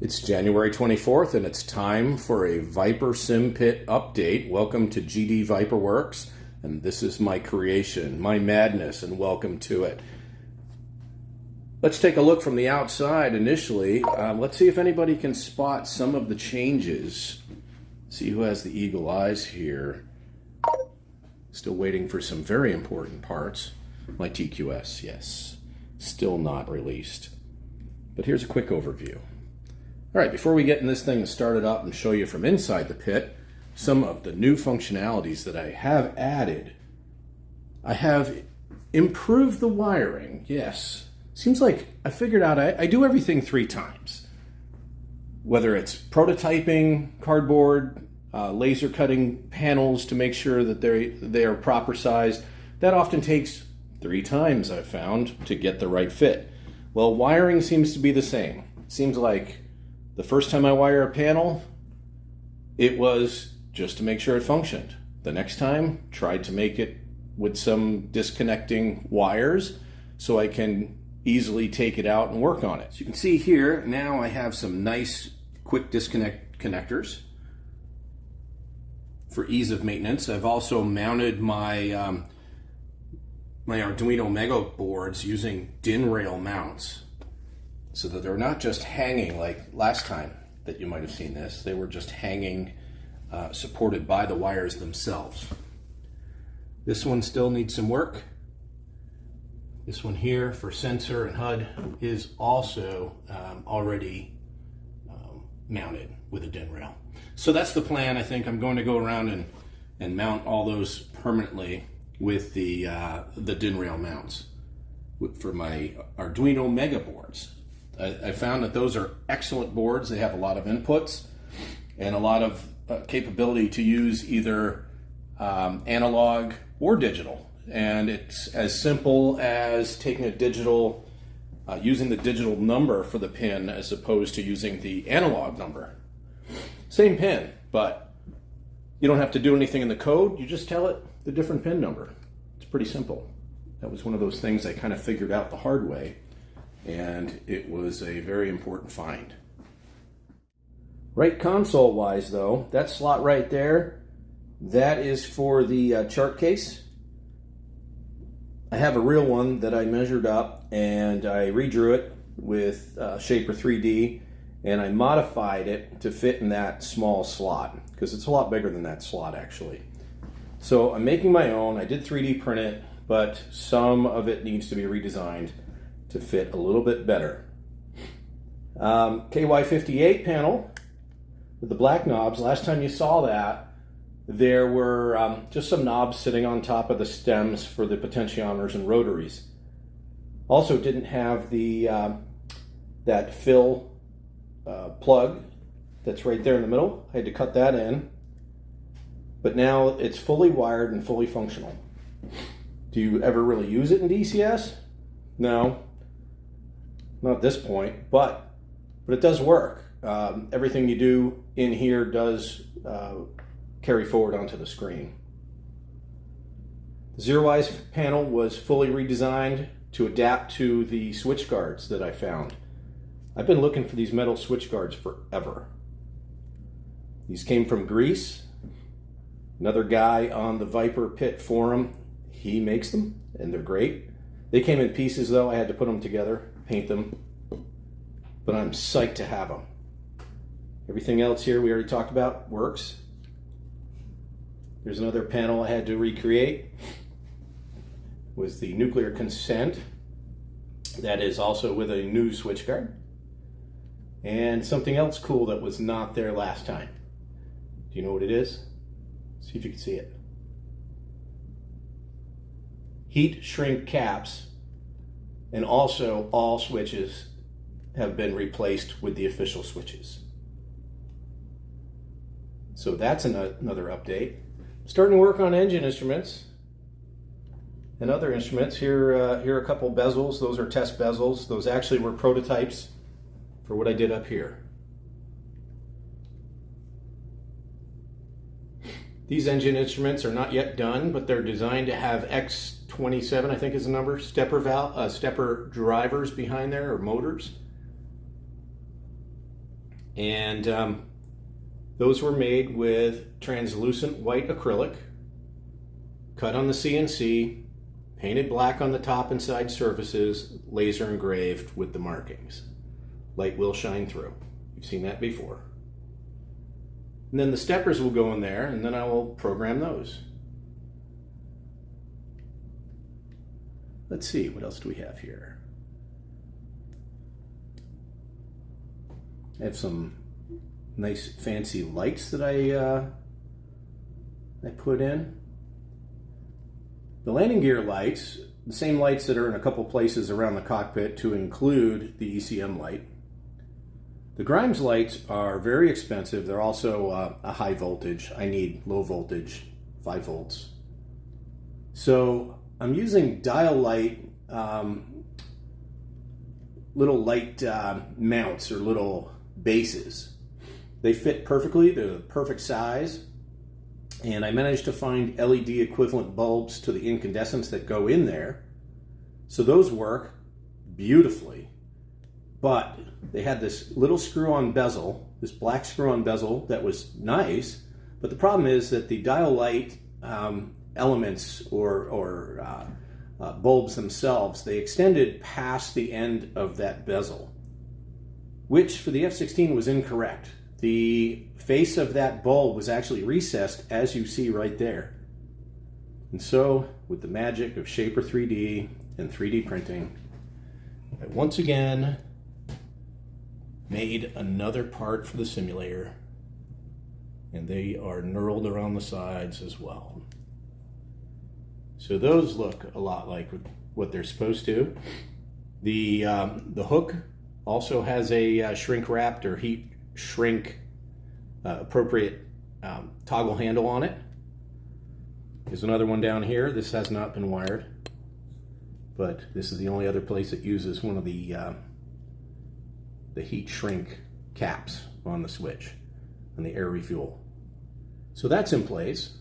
It's January 24th and it's time for a Viper Sim Pit update. Welcome to GD Viper Works, and this is my creation, my madness, and welcome to it. Let's take a look from the outside initially. Let's see if anybody can spot some of the changes. See who has the eagle eyes here. Still waiting for some very important parts. My TQS, yes, still not released. But here's a quick overview. All right, before we get in this thing started up and show you from inside the pit some of the new functionalities that I have added. I have improved the wiring, yes. Seems like I figured out I do everything 3 times. Whether it's prototyping, cardboard, laser cutting panels to make sure that they are proper size, that often takes 3 times, I've found, to get the right fit. Well, wiring seems to be the same. It seems like the first time I wire a panel, it was just to make sure it functioned. The next time, tried to make it with some disconnecting wires so I can easily take it out and work on it. So you can see here, now I have some nice quick disconnect connectors for ease of maintenance. I've also mounted my my Arduino Mega boards using DIN rail mounts, so that they're not just hanging like last time that you might have seen this. They were just hanging, supported by the wires themselves. This one still needs some work. This one here for sensor and HUD is also already mounted with a DIN rail. So that's the plan. I think I'm going to go around and mount all those permanently with the DIN rail mounts for my Arduino Mega boards. I found that those are excellent boards. They have a lot of inputs and a lot of capability to use either analog or digital. And it's as simple as taking a digital, using the digital number for the pin as opposed to using the analog number. Same pin, but you don't have to do anything in the code. You just tell it the different pin number. It's pretty simple. That was one of those things I kind of figured out the hard way, and it was a very important find. Right console wise though, that slot right there, that is for the chart case. I have a real one that I measured up and I redrew it with Shaper 3D, and I modified it to fit in that small slot because it's a lot bigger than that slot actually. So I'm making my own. I did 3D print it, but some of it needs to be redesigned to fit a little bit better. KY58 panel with the black knobs. Last time you saw that, there were just some knobs sitting on top of the stems for the potentiometers and rotaries. Also didn't have the that fill plug that's right there in the middle. I had to cut that in, but now it's fully wired and fully functional. Do you ever really use it in DCS? No, not at this point, but it does work. Everything you do in here does carry forward onto the screen. The ZeroWise panel was fully redesigned to adapt to the switch guards that I found. I've been looking for these metal switch guards forever. These came from Greece. Another guy on the Viper Pit forum, he makes them, and they're great. They came in pieces though. I had to put them together, paint them, but I'm psyched to have them. Everything else here we already talked about works. There's another panel I had to recreate. Was the nuclear consent. That is also with a new switch guard. And something else cool that was not there last time. Do you know what it is? See if you can see it. Heat shrink caps, and also all switches have been replaced with the official switches. So that's another update. Starting to work on engine instruments and other instruments. Here are a couple bezels. Those are test bezels. Those actually were prototypes for what I did up here. These engine instruments are not yet done, but they're designed to have X27, I think is the number, stepper drivers behind there, or motors. And those were made with translucent white acrylic, cut on the CNC, painted black on the top and side surfaces, laser engraved with the markings. Light will shine through. You've seen that before. And then the steppers will go in there, and then I will program those. Let's see, what else do we have here? I have some nice fancy lights that I put in. The landing gear lights, the same lights that are in a couple places around the cockpit to include the ECM light. The Grimes lights are very expensive. They're also a high voltage. I need low voltage, 5 volts. So I'm using dial light, little light mounts or little bases. They fit perfectly. They're the perfect size. And I managed to find LED equivalent bulbs to the incandescents that go in there. So those work beautifully. But they had this little screw-on bezel, this black screw-on bezel that was nice. But the problem is that the dial light elements or bulbs themselves, they extended past the end of that bezel, which for the F-16 was incorrect. The face of that bulb was actually recessed, as you see right there. And so, with the magic of Shaper 3D and 3D printing, I once again made another part for the simulator, and they are knurled around the sides as well. So those look a lot like what they're supposed to. The hook also has a shrink wrapped or heat shrink appropriate toggle handle on it. There's another one down here. This has not been wired, but this is the only other place that uses one of the heat shrink caps on the switch and the air refuel. So that's in place.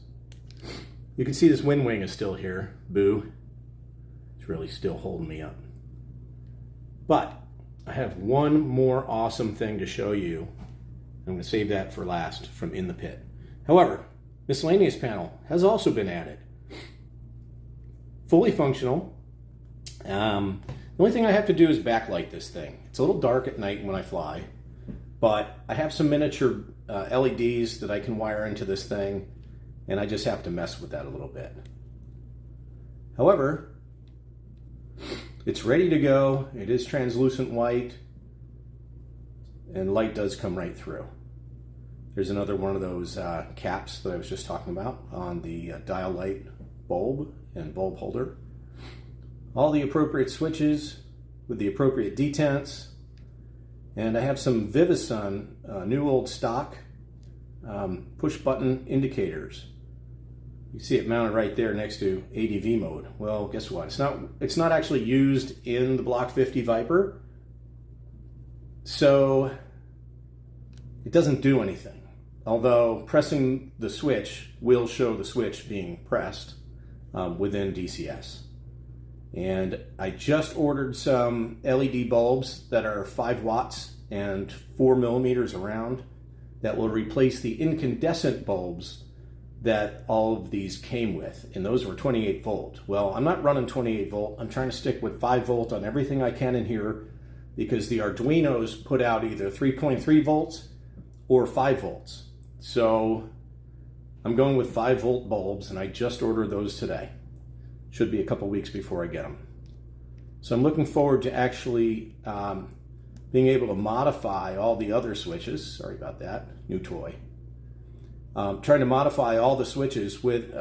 You can see this wind wing is still here. Boo. It's really still holding me up. But I have one more awesome thing to show you. I'm going to save that for last from In the Pit. However, miscellaneous panel has also been added. Fully functional. The only thing I have to do is backlight this thing. It's a little dark at night when I fly, but I have some miniature LEDs that I can wire into this thing, and I just have to mess with that a little bit. However, it's ready to go. It is translucent white, and light does come right through. There's another one of those caps that I was just talking about on the dial light bulb and bulb holder. All the appropriate switches with the appropriate detents, and I have some Vivisun new old stock push button indicators. You see it mounted right there next to ADV mode. Well, guess what? It's not actually used in the Block 50 Viper, so it doesn't do anything. Although pressing the switch will show the switch being pressed within DCS. And I just ordered some LED bulbs that are 5 watts and 4 millimeters around that will replace the incandescent bulbs that all of these came with, and those were 28 volt. Well, I'm not running 28 volt. I'm trying to stick with 5 volt on everything I can in here because the Arduinos put out either 3.3 volts or 5 volts. So I'm going with 5 volt bulbs, and I just ordered those today. Should be a couple weeks before I get them. So I'm looking forward to actually being able to modify all the other switches. Sorry about that, new toy. Trying to modify all the switches with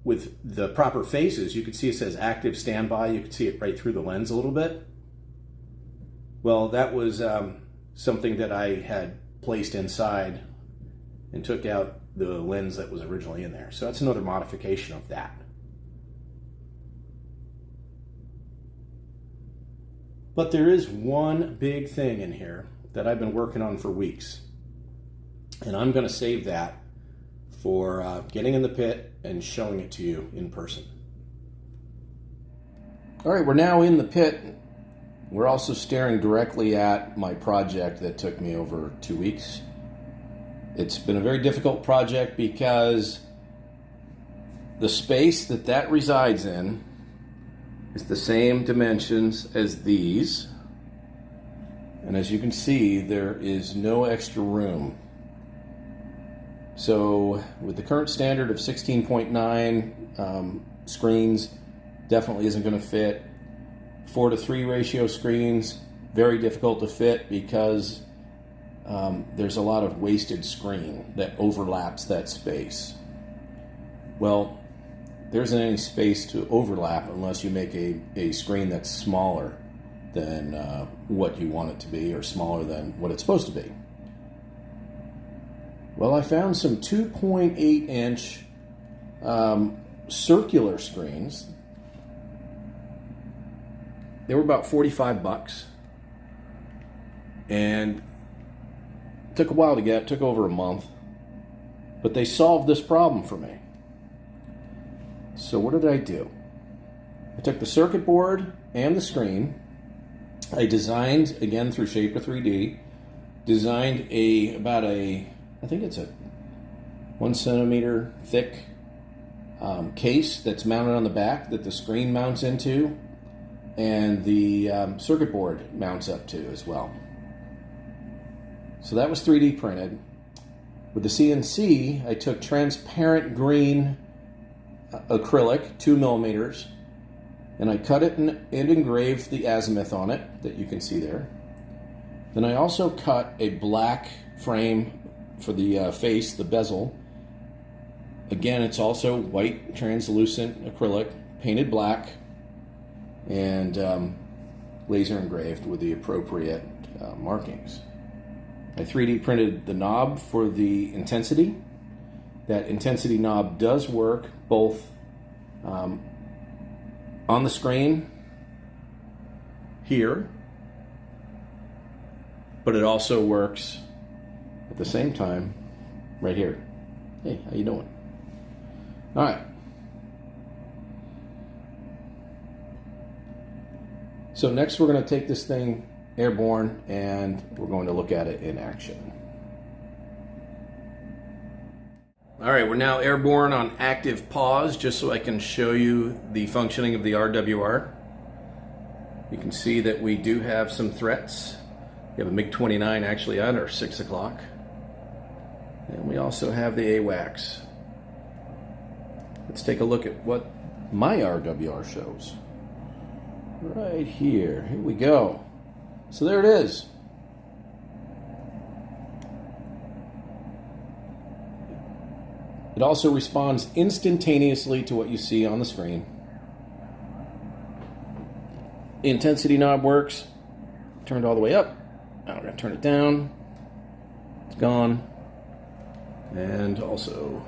the proper faces. You can see it says active standby. You can see it right through the lens a little bit. Well, that was something that I had placed inside and took out the lens that was originally in there. So that's another modification of that. But there is one big thing in here that I've been working on for weeks. And I'm going to save that for getting in the pit and showing it to you in person. All right, we're now in the pit We're also staring directly at my project that took me over 2 weeks. It's been a very difficult project because the space that resides in is the same dimensions as these. And as you can see, there is no extra room. So with the current standard of 16.9 screens, definitely isn't going to fit. 4:3 ratio screens, very difficult to fit because there's a lot of wasted screen that overlaps that space. Well, there isn't any space to overlap unless you make a screen that's smaller than what you want it to be, or smaller than what it's supposed to be. Well, I found some 2.8 inch circular screens. They were about $45, and it took a while to get. It took over a month, but they solved this problem for me. So what did I do? I took the circuit board and the screen. I designed, again through Shaper 3D, designed I think it's a 1 centimeter thick case that's mounted on the back that the screen mounts into, and the circuit board mounts up to as well. So that was 3D printed. With the CNC, I took transparent green acrylic, 2 millimeters, and I cut it and engraved the azimuth on it that you can see there. Then I also cut a black frame for the face, the bezel. Again, it's also white translucent acrylic, painted black, and laser engraved with the appropriate markings. I 3D printed the knob for the intensity. That intensity knob does work both on the screen here, but it also works at the same time right here. Hey, how you doing? All right. So next we're going to take this thing airborne and we're going to look at it in action. All right, we're now airborne on active pause, just so I can show you the functioning of the RWR. You can see that we do have some threats. We have a MiG-29 actually under 6 o'clock. And we also have the AWACS. Let's take a look at what my RWR shows. Right here. Here we go. So there it is. It also responds instantaneously to what you see on the screen. The intensity knob works. Turned all the way up. Now we're going to turn it down. It's gone. And also,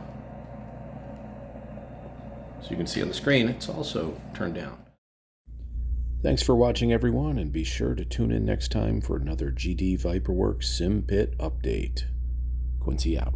so you can see on the screen, it's also turned down. Thanks for watching, everyone, and be sure to tune in next time for another GD ViperWorks SimPit update. Quincy out.